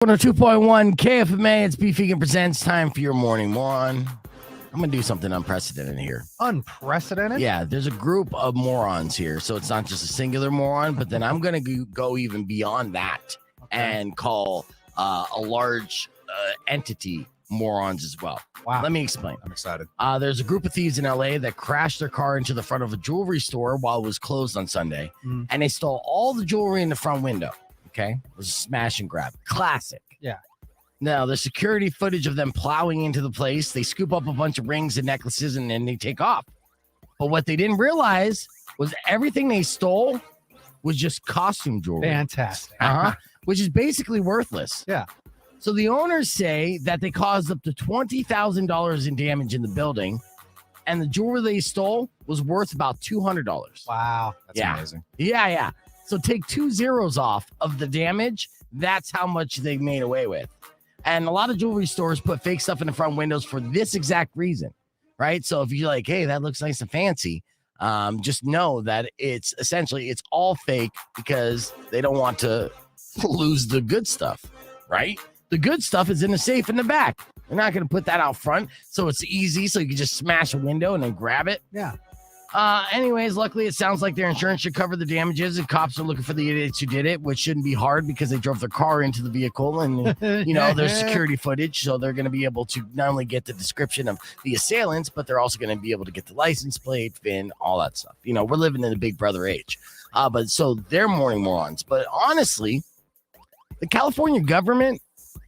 102.1 KFMA, it's Beef Vegan Presents. Time for your morning, moron. I'm going to do something unprecedented here. Unprecedented? Yeah, there's a group of morons here. So it's not just a singular moron, but then I'm going to go even beyond that and call a large entity morons as well. Wow. Let me explain. I'm excited. There's a group of thieves in LA that crashed their car into the front of a jewelry store while it was closed on Sunday. And they stole all the jewelry in the front window. Okay, it was a smash and grab. Classic. Yeah. Now, the security footage of them plowing into the place, they scoop up a bunch of rings and necklaces and then they take off. But what they didn't realize was everything they stole was just costume jewelry. Fantastic. Which is basically worthless. Yeah. So the owners say that they caused up to $20,000 in damage in the building, and the jewelry they stole was worth about $200. Wow. That's amazing. Yeah. So take 2 zeros off of the damage. That's how much they made away with. And a lot of jewelry stores put fake stuff in the front windows for this exact reason, right? So if you're like, hey, that looks nice and fancy, just know that it's all fake because they don't want to lose the good stuff, right? The good stuff is in the safe in the back. They're not going to put that out front, so it's easy, so you can just smash a window and then grab it. Yeah. Anyways, luckily, it sounds like their insurance should cover the damages, and cops are looking for the idiots who did it, which shouldn't be hard because they drove their car into the vehicle, and there's security footage, so they're going to be able to not only get the description of the assailants, but they're also going to be able to get the license plate, VIN, all that stuff. We're living in a Big Brother age. But so they're morning morons. But honestly, the California government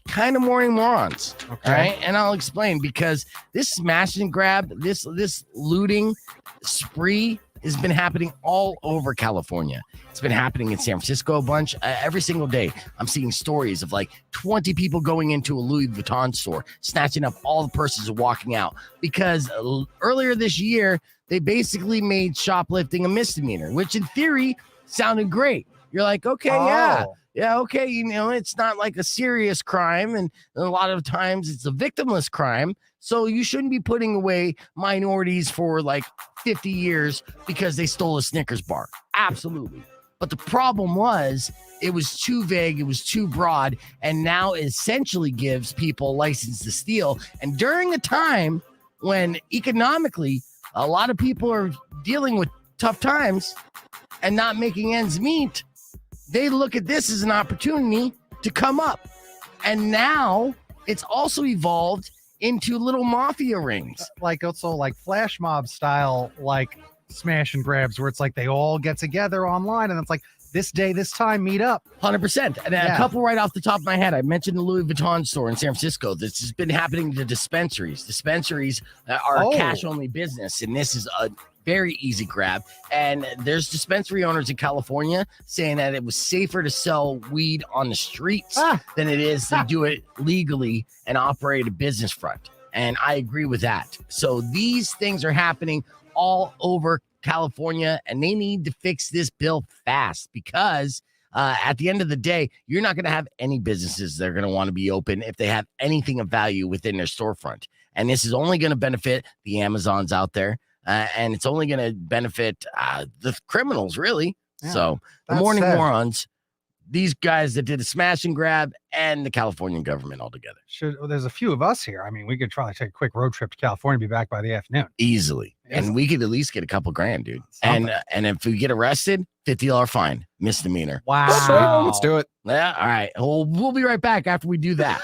kind of morning morons. Okay. Right? And I'll explain, because this smash and grab, this looting spree has been happening all over California. It's been happening in San Francisco a bunch. Every single day, I'm seeing stories of like 20 people going into a Louis Vuitton store, snatching up all the purses and walking out. Because earlier this year, they basically made shoplifting a misdemeanor, which in theory sounded great. You're like, okay, yeah, okay, it's not like a serious crime, and a lot of times it's a victimless crime, so you shouldn't be putting away minorities for like 50 years because they stole a Snickers bar. Absolutely. But the problem was it was too vague, it was too broad, and now it essentially gives people license to steal. And during a time when economically a lot of people are dealing with tough times and not making ends meet, they look at this as an opportunity to come up. And now it's also evolved into little mafia rings. Like flash mob style, like smash and grabs, where it's like they all get together online and it's like this day, this time, meet up. 100%. And a couple right off the top of my head, I mentioned the Louis Vuitton store in San Francisco. This has been happening to dispensaries. Dispensaries are a cash-only business, and this is a very easy grab. And there's dispensary owners in California saying that it was safer to sell weed on the streets than it is to do it legally and operate a business front. And I agree with that. So these things are happening all over California, and they need to fix this bill fast, because at the end of the day, you're not going to have any businesses that are going to want to be open if they have anything of value within their storefront. And this is only going to benefit the Amazons out there. And it's only going to benefit the criminals, really. Yeah, so the morning morons, these guys that did a smash and grab, and the California government altogether. There's a few of us here. I mean, we could probably take a quick road trip to California, be back by the afternoon. Easily. And we could at least get a couple grand, dude. And if we get arrested, $50 fine, misdemeanor. Wow. Let's do it. Yeah. All right. Well, we'll be right back after we do that.